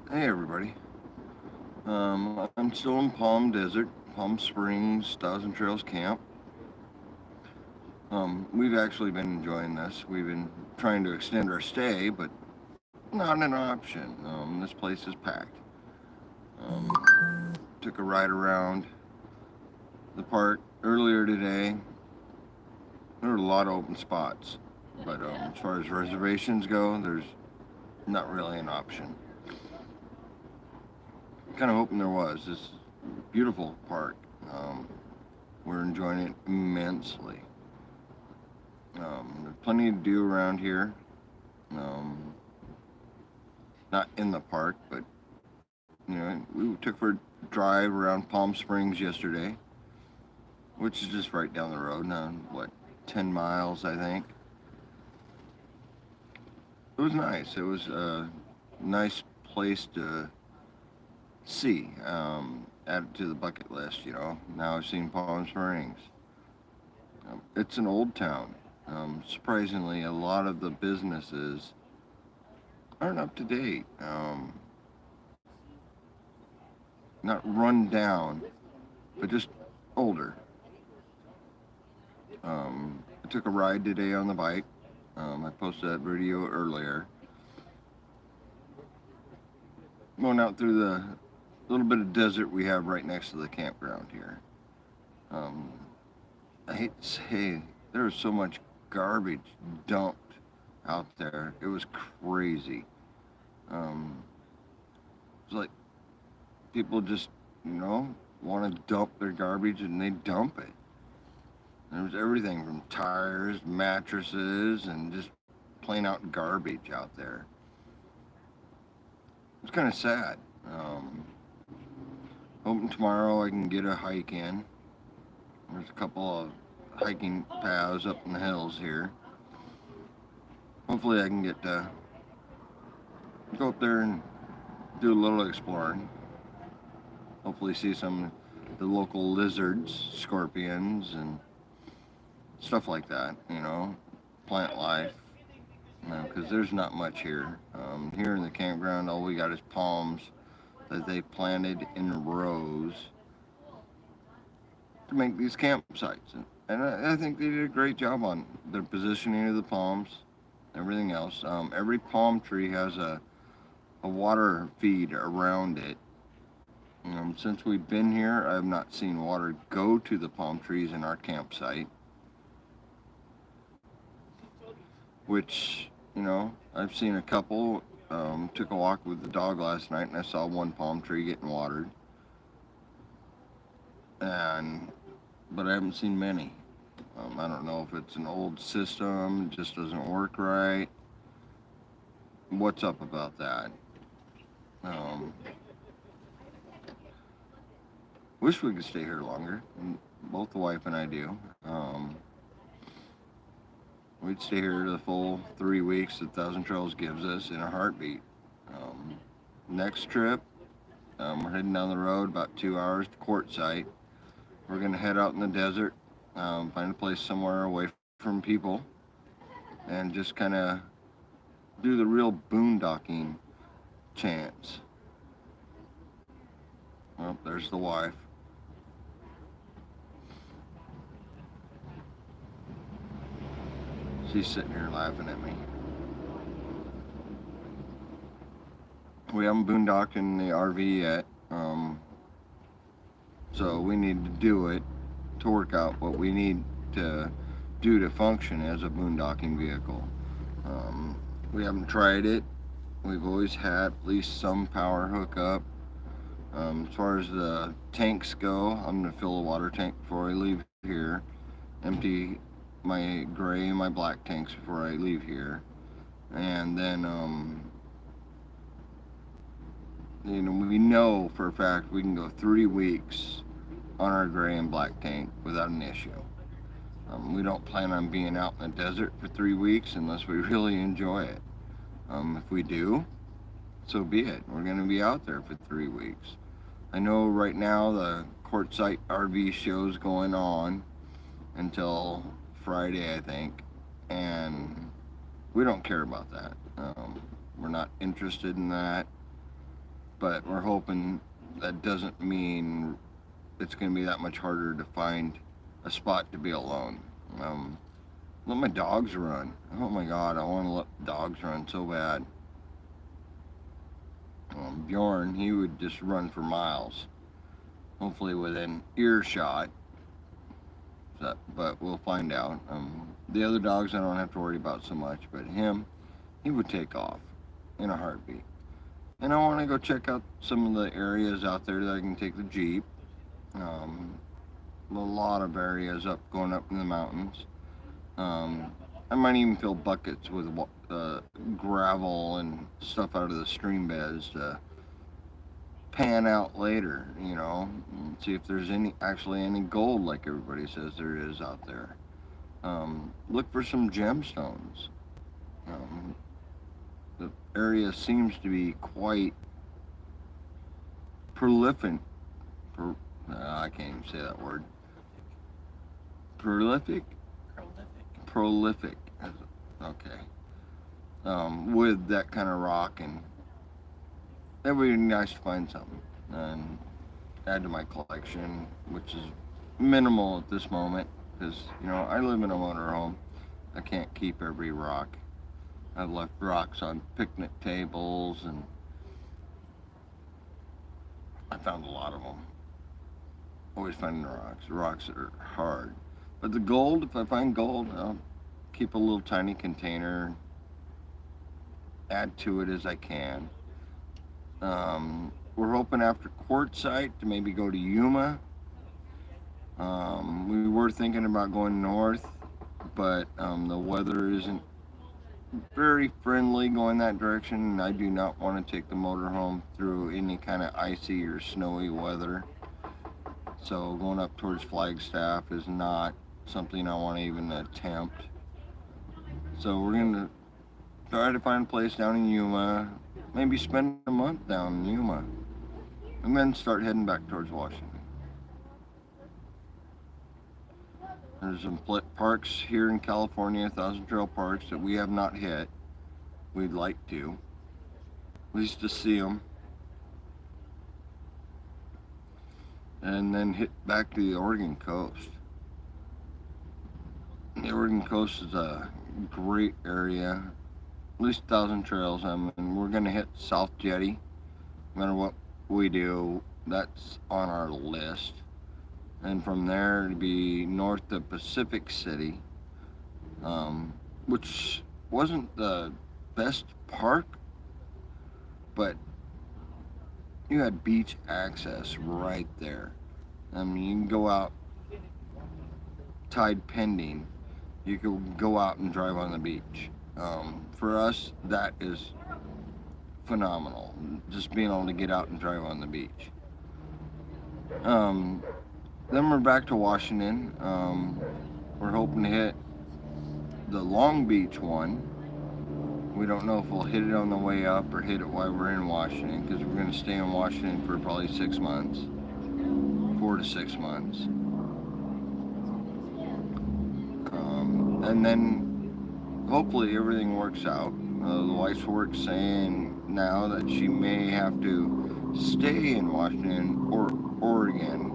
Hey everybody. I'm still in Palm Desert, Palm Springs, Thousand Trails Camp. We've actually been enjoying this. We've been trying to extend our stay, but not an option. This place is packed. Took a ride around the park earlier today. There were a lot of open spots, but as far as reservations go, there's not really an option. Kind of hoping there was. This beautiful park. Um, we're enjoying it immensely. There's plenty to do around here. Um, Not in the park, but we took for a drive around Palm Springs yesterday, which is just right down the road. Now, what, 10 miles, I think. It was nice. It was a nice place to see. Add it to the bucket list. Now I've seen Palm Springs. It's an old town. Surprisingly, a lot of the businesses aren't up to date. Not run down, but just older. I took a ride today on the bike. I posted that video earlier. Going out through the little bit of desert we have right next to the campground here. Um, I hate to say there was so much garbage dumped out there. It was crazy. Um, it's like people just, want to dump their garbage and they dump it. There was everything from tires, mattresses, and just plain out garbage out there. It's kind of sad. Um, Hoping tomorrow I can get a hike in. There's a couple of hiking paths up in the hills here. Hopefully I can get to go up there and do a little exploring. Hopefully see some of the local lizards, scorpions, and stuff like that. Plant life. Because there's not much here. Here in the campground, all we got is palms that they planted in rows to make these campsites. And I think they did a great job on their positioning of the palms, everything else. Every palm tree has a water feed around it. Since we've been here, I have not seen water go to the palm trees in our campsite, which, I've seen a couple. Took a walk with the dog last night and I saw one palm tree getting watered. And but I haven't seen many. I don't know if it's an old system, it just doesn't work right. What's up about that? Um, Wish we could stay here longer. Both the wife and I do. We'd stay here the full 3 weeks that Thousand Trails gives us in a heartbeat. Um, Next trip, we're heading down the road about 2 hours to Quartzsite. We're gonna head out in the desert, find a place somewhere away from people, and just kind of do the real boondocking chance. Well, there's the wife. She's sitting here laughing at me. We haven't boondocked in the RV yet, so we need to do it to work out what we need to do to function as a boondocking vehicle. We haven't tried it. We've always had at least some power hookup. As far as the tanks go, I'm gonna fill a water tank before I leave here. Empty my gray and my black tanks before I leave here, and then we know for a fact we can go 3 weeks on our gray and black tank without an issue. We don't plan on being out in the desert for 3 weeks unless we really enjoy it. If we do, so be it. We're going to be out there for 3 weeks. I know right now the Quartzsite RV show's going on until Friday, I think, and we don't care about that. We're not interested in that. but we're hoping that doesn't mean it's going to be that much harder to find a spot to be alone. Um, Let my dogs run. Oh my God, I want to let dogs run so bad. Bjorn, he would just run for miles, hopefully within earshot. But we'll find out. The other dogs I don't have to worry about so much, but him, he would take off in a heartbeat. And I want to go check out some of the areas out there that I can take the Jeep. Um, a lot of areas up going up in the mountains. Um, I might even fill buckets with gravel and stuff out of the stream beds to pan out later, and see if there's any gold like everybody says there is out there. Look for some gemstones. Um, the area seems to be quite prolific. I can't even say that word. Prolific? Prolific. Okay. With that kind of rock, and that would be nice to find something and add to my collection, which is minimal at this moment because, I live in a motorhome. I can't keep every rock. I've left rocks on picnic tables, and I found a lot of them. Always finding rocks. Rocks are hard. But the gold, if I find gold, I'll keep a little tiny container, add to it as I can. We're hoping after quartzite to maybe go to Yuma. We were thinking about going north, but the weather isn't very friendly going that direction, and I do not want to take the motorhome through any kind of icy or snowy weather. So going up towards Flagstaff is not something I want to even attempt. So we're going to try to find a place down in Yuma, maybe spend a month down in Yuma, and then start heading back towards Washington. There's some parks here in California, Thousand Trail parks, that we have not hit. We'd like to, at least to see them. And then hit back to the Oregon coast. The Oregon coast is a great area, at least Thousand Trails. We're going to hit South Jetty. No matter what we do, that's on our list. And from there to be north of Pacific City, which wasn't the best park, but you had beach access right there. You can go out, tide pending, you could go out and drive on the beach. For us, that is phenomenal, just being able to get out and drive on the beach. Then we're back to Washington. We're hoping to hit the Long Beach one. We don't know if we'll hit it on the way up or hit it while we're in Washington, because we're going to stay in Washington for probably 6 months, 4 to 6 months. And then hopefully everything works out. The wife's work saying now that she may have to stay in Washington or Oregon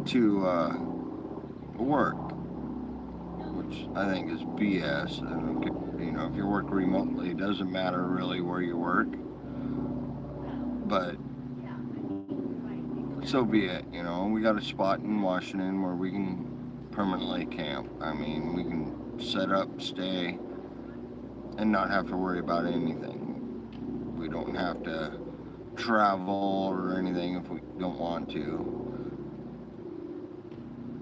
to work, which I think is BS. If you work remotely, it doesn't matter really where you work, but so be it. We got a spot in Washington where we can permanently camp. We can set up, stay, and not have to worry about anything. We don't have to travel or anything if we don't want to.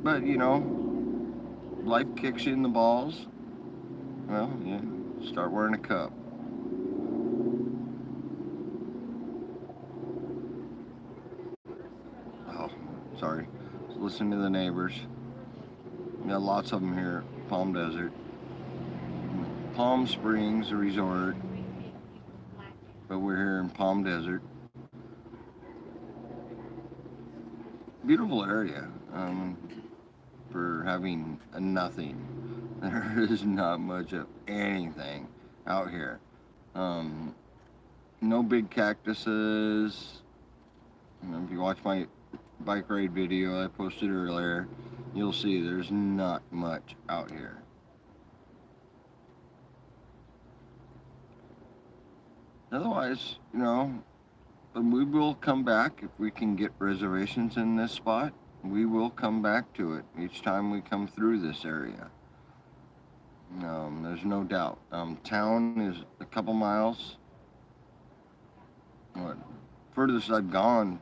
But, life kicks you in the balls. Well, yeah, start wearing a cup. Oh, sorry. Listen to the neighbors. We got lots of them here at Palm Desert. Palm Springs, a resort, but we're here in Palm Desert. Beautiful area. For having a nothing. There is not much of anything out here. No big cactuses. If you watch my bike ride video I posted earlier, you'll see there's not much out here. Otherwise, we will come back if we can get reservations in this spot. We will come back to it each time we come through this area. There's no doubt. Town is a couple miles. What furthest I've gone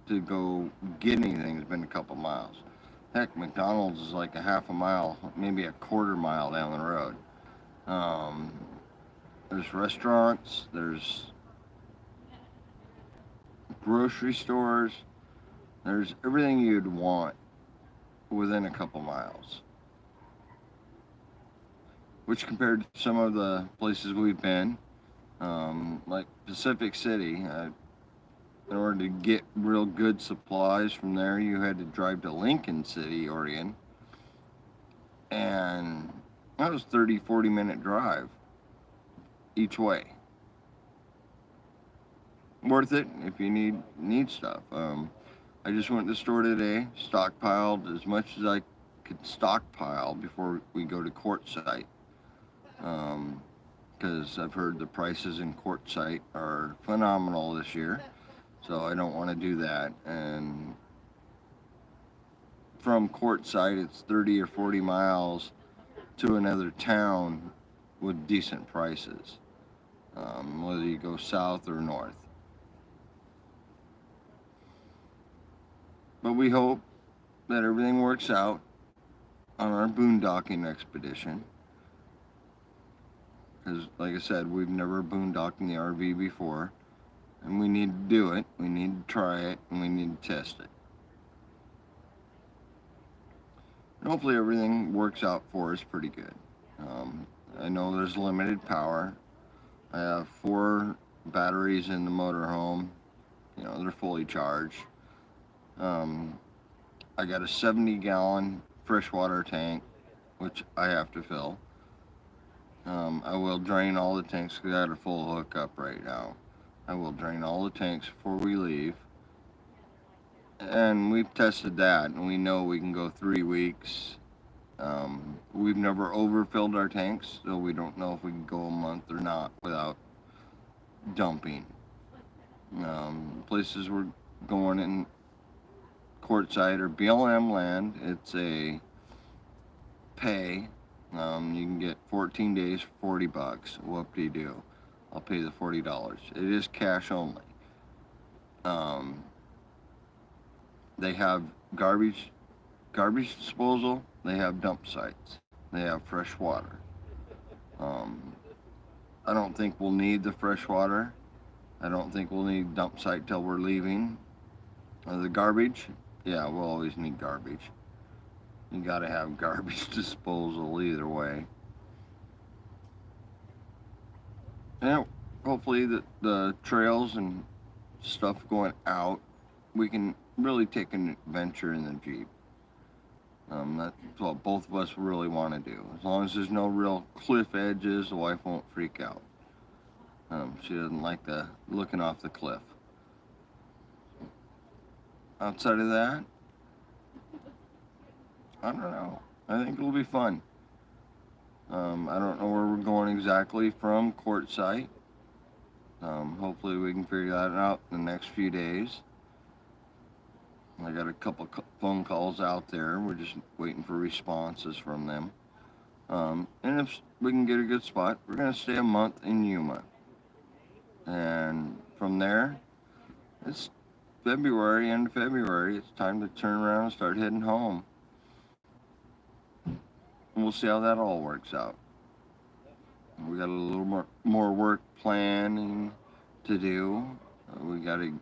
to go get anything has been a couple miles. Heck, McDonald's is like a half a mile, maybe a quarter mile down the road. There's restaurants, there's grocery stores, there's everything you'd want within a couple miles. Which compared to some of the places we've been, like Pacific City, in order to get real good supplies from there, you had to drive to Lincoln City, Oregon. And that was 30-40 minute drive each way. Worth it if you need stuff. I just went to the store today, stockpiled as much as I could stockpile before we go to Quartzsite. Because I've heard the prices in Quartzsite are phenomenal this year. So I don't want to do that. And from Quartzsite, it's 30 or 40 miles to another town with decent prices, whether you go south or north. But we hope that everything works out on our boondocking expedition. Because, like I said, we've never boondocked in the RV before. And we need to do it, we need to try it, and we need to test it. And hopefully everything works out for us pretty good. I know there's limited power. I have 4 batteries in the motorhome. They're fully charged. I got a 70-gallon freshwater tank, which I have to fill. I will drain all the tanks because I got a full hookup right now. I will drain all the tanks before we leave. And we've tested that, and we know we can go 3 weeks. We've never overfilled our tanks, so we don't know if we can go a month or not without dumping. Places we're going in Quartzsite or BLM land, it's a pay. You can get 14 days for $40. Whoop-de-doo. I'll pay the $40. It is cash only. They have garbage disposal. They have dump sites. They have fresh water. I don't think we'll need the fresh water. I don't think we'll need dump site till we're leaving. The garbage, yeah, we'll always need garbage. You gotta have garbage disposal either way. And hopefully the trails and stuff going out, we can really take an adventure in the Jeep. That's what both of us really want to do. As long as there's no real cliff edges, the wife won't freak out. She doesn't like the looking off the cliff. Outside of that, I don't know. I think it'll be fun. I don't know where we're going exactly from Quartzsite. Hopefully we can figure that out in the next few days. I got a couple phone calls out there. We're just waiting for responses from them. And if we can get a good spot, we're going to stay a month in Yuma. And from there, it's February, end of February. It's time to turn around and start heading home. And we'll see how that all works out. We got a little more work planning to do. We got to,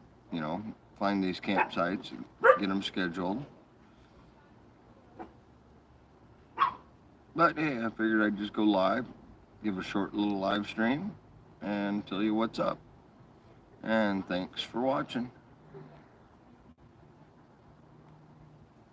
find these campsites and get them scheduled. But hey, I figured I'd just go live, give a short little live stream, and tell you what's up. And thanks for watching.